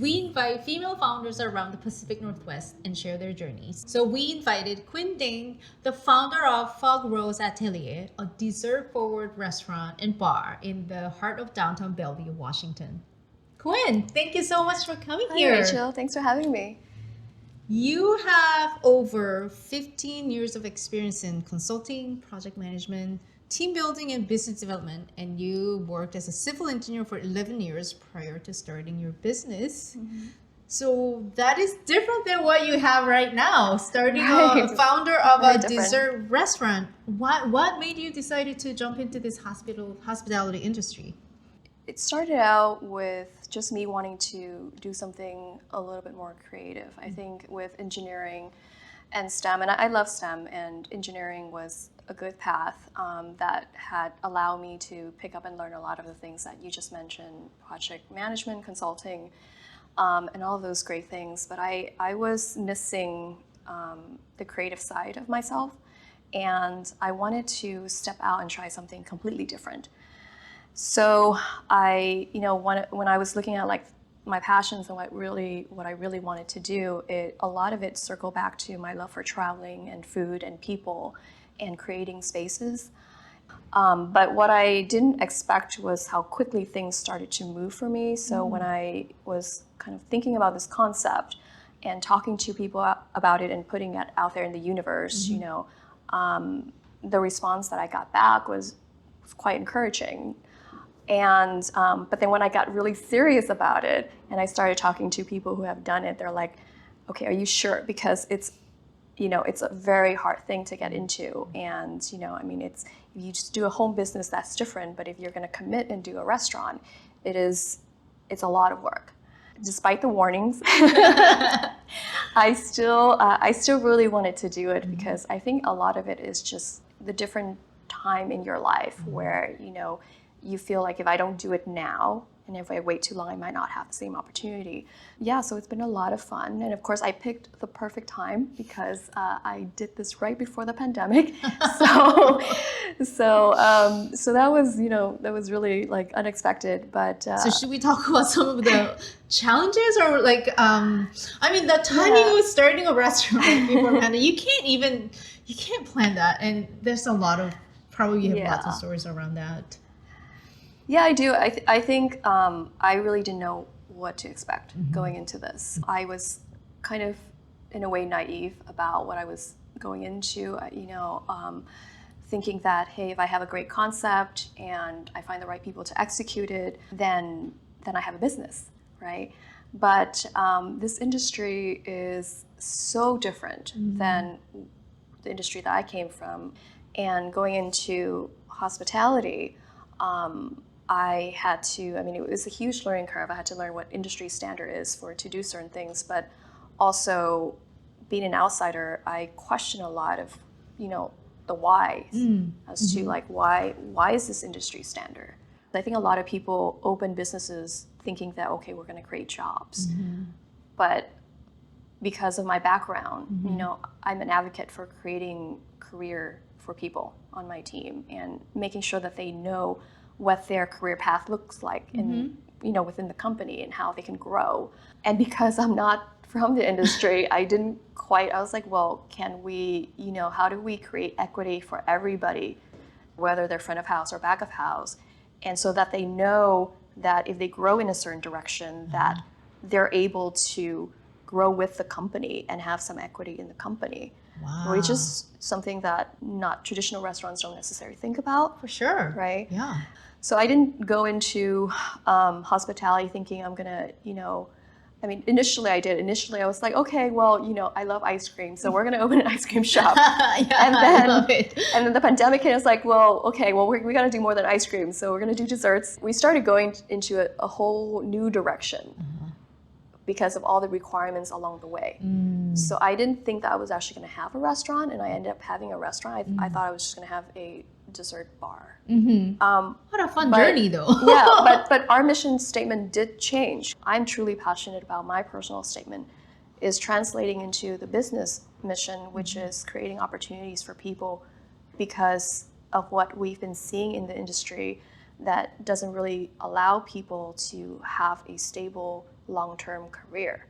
we invite female founders around the Pacific Northwest and share their journeys. So we invited Quyen, the founder of FogRose Atelier, a dessert-forward restaurant and bar in the heart of downtown Bellevue, Washington. Quyen, thank you so much for coming here. Hi, Rachel. Thanks for having me. You have over 15 years of experience in consulting, project management, team building, and business development, and you worked as a civil engineer for 11 years prior to starting your business. Mm-hmm. So that is different than what you have right now, starting a founder of a dessert restaurant. What made you decide to jump into this hospitality industry? It started out with just me wanting to do something a little bit more creative. I think with engineering and STEM, and I love STEM, and engineering was a good path that had allowed me to pick up and learn a lot of the things that you just mentioned, project management, consulting, and all of those great things. But I was missing the creative side of myself, and I wanted to step out and try something completely different. So when I was looking at like my passions and what I really wanted to do, a lot of it circled back to my love for traveling and food and people and creating spaces. But what I didn't expect was how quickly things started to move for me. So when I was kind of thinking about this concept and talking to people about it and putting it out there in the universe, the response that I got back was quite encouraging. And but then when I got really serious about it and I started talking to people who have done it, they're like, okay, are you sure? Because it's a very hard thing to get into. And if you just do a home business, that's different. But if you're going to commit and do a restaurant, it's a lot of work. Despite the warnings, I still really wanted to do it because I think a lot of it is just the different time in your life where you feel like if I don't do it now, and if I wait too long, I might not have the same opportunity. Yeah, so it's been a lot of fun. And of course, I picked the perfect time because I did this right before the pandemic. So that was really like unexpected. But so should we talk about some of the challenges or like, the timing of starting a restaurant before pandemic, you can't plan that. And there's a lot of, probably you have lots of stories around that. Yeah, I do. I think I really didn't know what to expect going into this. I was kind of, in a way, naive about what I was going into, thinking that, hey, if I have a great concept and I find the right people to execute it, then I have a business, right? But this industry is so different than the industry that I came from. And going into hospitality, I had to, it was a huge learning curve. I had to learn what industry standard is to do certain things, but also being an outsider, I question a lot of, the why as to like, why is this industry standard? I think a lot of people open businesses thinking that, okay, we're going to create jobs. But because of my background, I'm an advocate for creating career for people on my team and making sure that they know what their career path looks like within the company and how they can grow. And because I'm not from the industry, I was like, well, can we, how do we create equity for everybody, whether they're front of house or back of house, and so that they know that if they grow in a certain direction, that they're able to grow with the company and have some equity in the company. Wow. Which is something that not traditional restaurants don't necessarily think about. For sure. Right? Yeah. So I didn't go into hospitality thinking I'm gonna, initially I did. Initially I was like, okay, well, I love ice cream, so we're gonna open an ice cream shop. I love it. And then the pandemic hit, I was like, well, okay, well, we gotta do more than ice cream, so we're gonna do desserts. We started going into a whole new direction because of all the requirements along the way. So I didn't think that I was actually gonna have a restaurant, and I ended up having a restaurant. I thought I was just gonna have a dessert bar. What a fun journey though. but our mission statement did change. I'm truly passionate about my personal statement is translating into the business mission, which is creating opportunities for people because of what we've been seeing in the industry that doesn't really allow people to have a stable long-term career.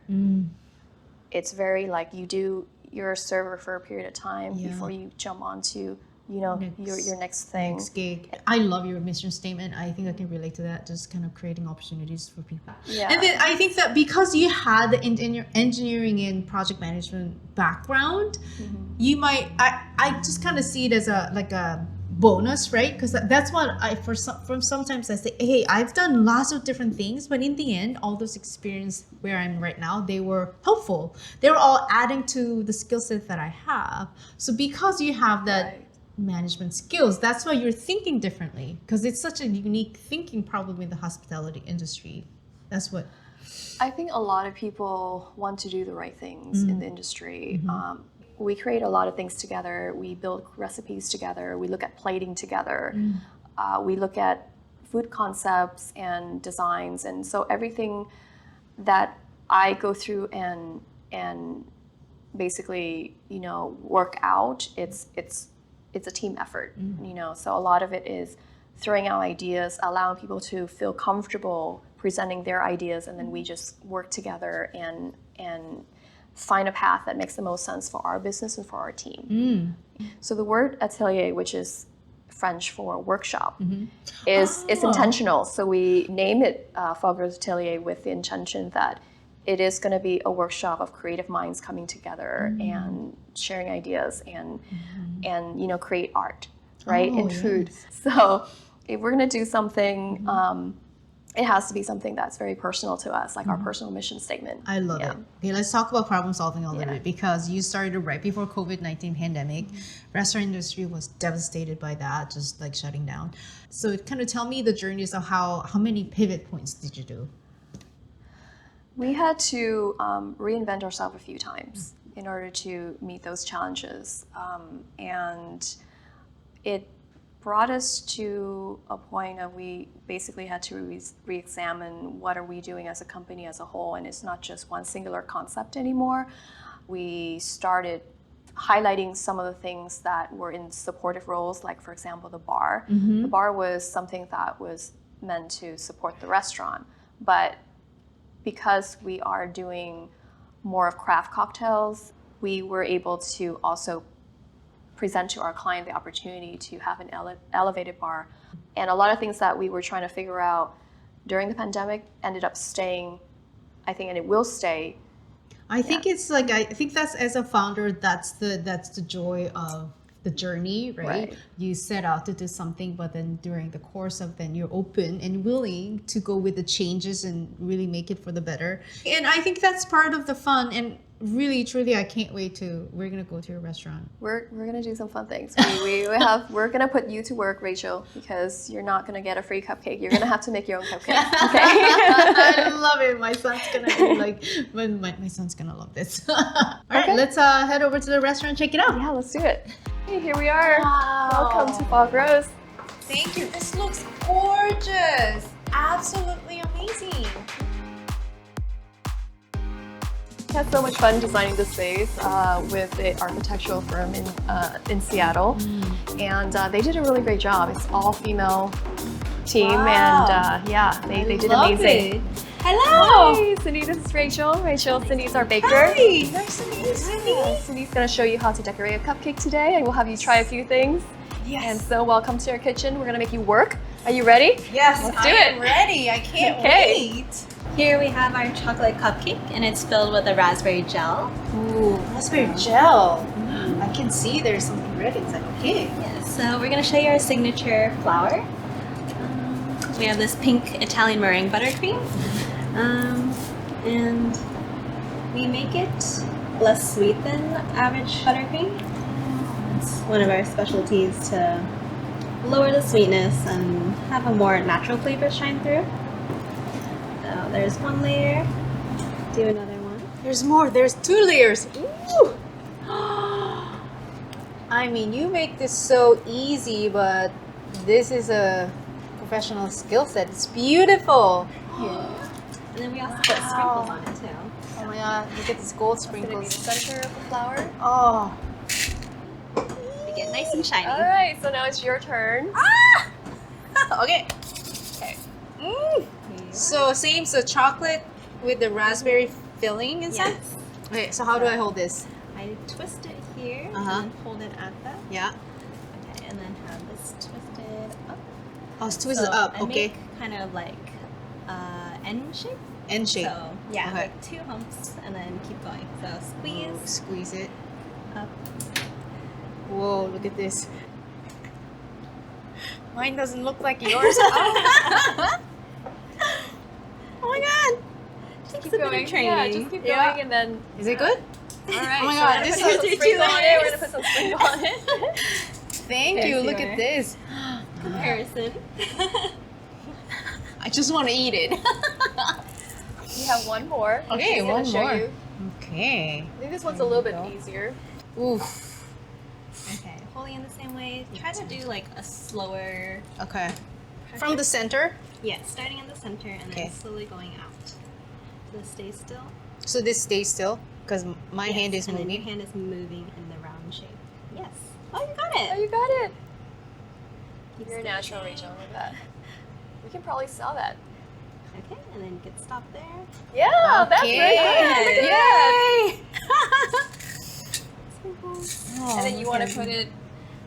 It's very like you're a server for a period of time before you jump onto your next thing. Next gig. I love your mission statement. I think I can relate to that. Just kind of creating opportunities for people. Yeah. And then I think that because you had the engineering and project management background, you might. I just kind of see it as a bonus, right? Because that's what from sometimes I say, hey, I've done lots of different things, but in the end, all those experience where I'm right now, they were helpful. They were all adding to the skill set that I have. So because you have that management skills, that's why you're thinking differently, because it's such a unique thinking probably in the hospitality industry. That's what I think a lot of people want to do the right things in the industry. We create a lot of things together. We build recipes together. We look at plating together. We look at food concepts and designs. And so everything that I go through and basically, work out, it's a team effort, So a lot of it is throwing out ideas, allowing people to feel comfortable presenting their ideas, and then we just work together and find a path that makes the most sense for our business and for our team. So the word atelier, which is French for workshop, is intentional. So we name it FogRose Atelier with the intention that it is going to be a workshop of creative minds coming together and sharing ideas and create art, right? And food. So if we're going to do something, it has to be something that's very personal to us, like our personal mission statement. I love it. Okay, let's talk about problem solving a little bit, because you started right before COVID-19 pandemic. Restaurant industry was devastated by that, just like shutting down. So kind of tell me the journeys of how many pivot points did you do? We had to reinvent ourselves a few times in order to meet those challenges. And it brought us to a point of we basically had to re-examine what are we doing as a company as a whole, and it's not just one singular concept anymore. We started highlighting some of the things that were in supportive roles, like for example the bar. The bar was something that was meant to support the restaurant, but because we are doing more of craft cocktails, we were able to also present to our client the opportunity to have an elevated bar. And a lot of things that we were trying to figure out during the pandemic ended up staying, I think, and it will stay. I think it's like, I think that's, as a founder, that's the joy of the journey, right? You set out to do something, but then during the course of then you're open and willing to go with the changes and really make it for the better. And I think that's part of the fun. And really, truly, I can't wait we're gonna go to your restaurant. We're gonna do some fun things. We're gonna put you to work, Rachel, because you're not gonna get a free cupcake. You're gonna have to make your own cupcake. Okay? I love it. My son's gonna be like, my son's gonna love this. All right, let's head over to the restaurant and check it out. Yeah, let's do it. Hey, here we are. Wow. Welcome to FogRose. Thank you. This looks gorgeous. Absolutely amazing. I had so much fun designing this space with an architectural firm in Seattle, and they did a really great job. It's all female team, and they did amazing. It. Hello. Hi, Cindy. This is Rachel. Cindy's our baker. Hi. Nice to meet you, Cindy. Cindy's gonna show you how to decorate a cupcake today, and we'll have you try a few things. Yes. And so, welcome to our kitchen. We're gonna make you work. Are you ready? Yes, Let's do I it. am ready. I can't wait. Here we have our chocolate cupcake, and it's filled with a raspberry gel. Ooh, raspberry gel. I can see there's something red inside. Okay. Yes. So we're gonna show you our signature flour. We have this pink Italian meringue buttercream, and we make it less sweet than average buttercream. It's one of our specialties to lower the sweetness and have a more natural flavor shine through. So there's one layer. Do another one. There's more. There's 2 layers. Ooh. I mean, you make this so easy, but this is a professional skill set. It's beautiful. Yeah. And then we also put sprinkles on it too. Oh my god, look at these gold It's gonna be sprinkles. the center of the flour. Oh. Make it nice and shiny. All right, so now it's your turn. Okay. So chocolate with the raspberry filling inside? Yes. Okay, so how do I hold this? I twist it here Uh-huh. and then hold it at the. Yeah. Okay, and then have this twisted up. Oh, it's twisted So up. I Okay. make kind of like N shape. N shape. So yeah, Okay. like 2 humps and then keep going. So squeeze Oh, squeeze it. up. Whoa, look at this. Mine doesn't look like yours. Oh my god. Just Keep a bit going. of training. Yeah, just keep Yeah. going and then. Is it good? All right. Oh my so god, we're this gonna is put some too sprinkle on it. We're nice. gonna put some sprinkle on it. Thank Okay, you. so Look you're- at this. Comparison. I just want to eat it. We have one more. Okay, She's gonna one show more. you. Okay. I think this one's a little bit go. easier. Oof. Okay, holding in the same way. Try to do like a slower. Okay. From the center. Yeah, starting in the center and Okay. then slowly going out. So stay still. So this stays still because my Yes, hand is and then your moving. hand is moving in the round shape. Yes. Oh, you got Oh, it. you got it. Keep You're a natural, squeezing. Rachel. Look at that. We can probably sell that. Okay, and then you can stop there. Yeah, that's very good. Look at that. Yay! And then you want to okay. put it.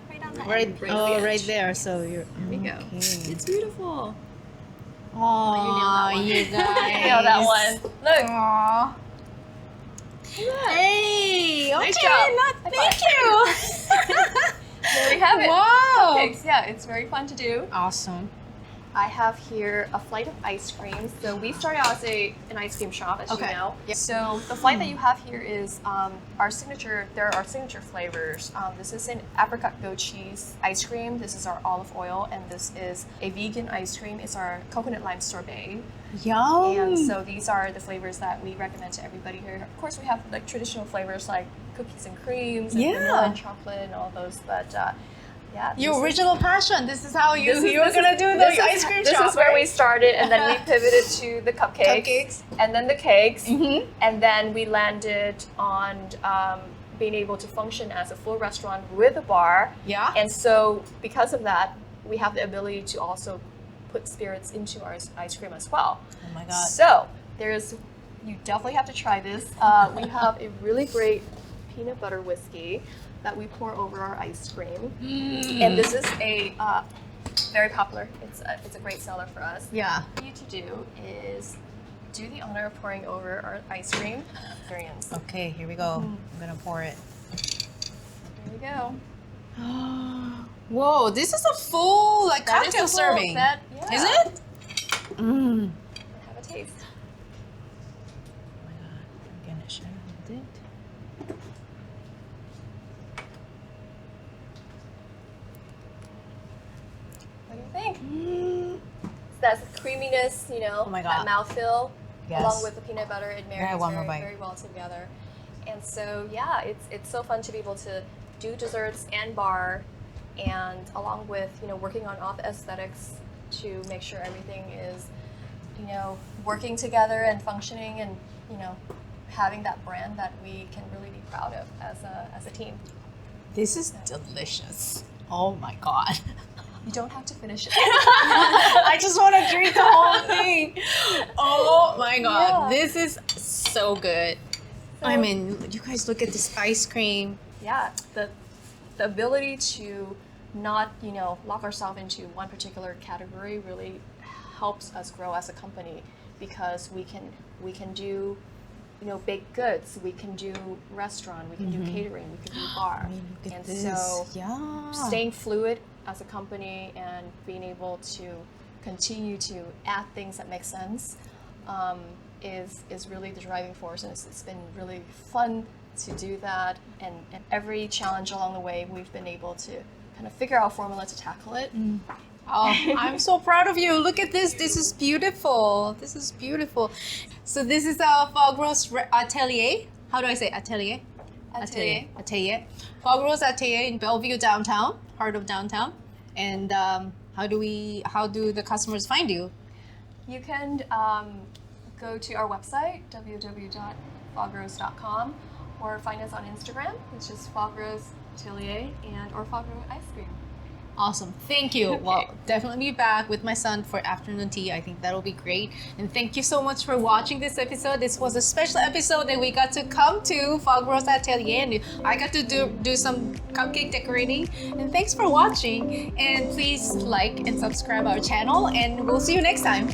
Right on the Right, end. Right oh, on the right edge. there. So you're. we go. Okay. It's beautiful. Oh, you you nailed guys. Nail that one. Look. Aw. Look at that. Hey, okay, Nice job. not, High thank you. There we have it. Wow. Cupcakes. Yeah, it's very fun to do. Awesome. I have here a flight of ice creams. So we started out as an ice cream shop, as Okay. you know. Yep. So the flight that you have here is our signature. There are our signature flavors. This is an apricot goat cheese ice cream. This is our olive oil, and this is a vegan ice cream. It's our coconut lime sorbet. Yum. And so these are the flavors that we recommend to everybody here. Of course, we have like traditional flavors like cookies and creams and Yeah. vanilla and chocolate and all those. But yeah, Your this is- original passion. This is how you this is- you were this gonna is- do the this is- ice cream This shop. is where we right? started, and then we pivoted to the cupcakes, Cupcakes. and then the cakes, Mhm. and then we landed on being able to function as a full restaurant with a bar. Yeah. And so, because of that, we have the ability to also put spirits into our ice cream as well. Oh my god. So you definitely have to try this. We have a really great peanut butter whiskey that we pour over our ice cream, and this is a very popular. It's a great seller for us. Yeah. What you to do is do the honor of pouring over our ice cream. Experience. Okay, here we go. Mm. I'm gonna pour it. There we go. Whoa, this is a full like That is cocktail a full- serving. yeah. Is it? Mm. Have a taste. Oh my god, I'm gonna share with it. What do you think? Mm. That's creaminess, you know, Oh my that God. mouthfeel, Yes. along with the peanut butter, it marries one more very, bite. very well together. And so, yeah, it's so fun to be able to do desserts and bar, and along with, you know, working on all the aesthetics to make sure everything is, you know, working together and functioning, and, you know, having that brand that we can really be proud of as a team. This is delicious. Oh my god. You don't have to finish it. I just want to drink the whole thing. Oh my god, Yeah. this is so good. I So- mean, you guys look at this ice cream. Yeah, the ability to not, you know, lock ourselves into one particular category really helps us grow as a company, because we can do, you know, baked goods, we can do restaurant, we can do catering, we can do bar. I mean, look at And this. so Yeah. staying fluid as a company and being able to continue to add things that make sense is really the driving force, and it's been really fun to do that, and every challenge along the way we've been able to kind of figure out a formula to tackle it. Oh, I'm so proud of you. Look at this. This is beautiful. This is beautiful. So this is our FogRose Atelier. How do I say atelier? Atelier. Atelier. FogRose Atelier in Bellevue downtown, heart of downtown. And how do the customers find you? You can go to our website, www.fogrose.com, or find us on Instagram, which is FogRose Atelier, or FogRose Ice Cream. Awesome. Thank you. Well, definitely be back with my son for afternoon tea. I think that'll be great. And thank you so much for watching this episode. This was a special episode that we got to come to FogRose Atelier and I got to do some cupcake decorating. And thanks for watching. And please like and subscribe our channel and we'll see you next time.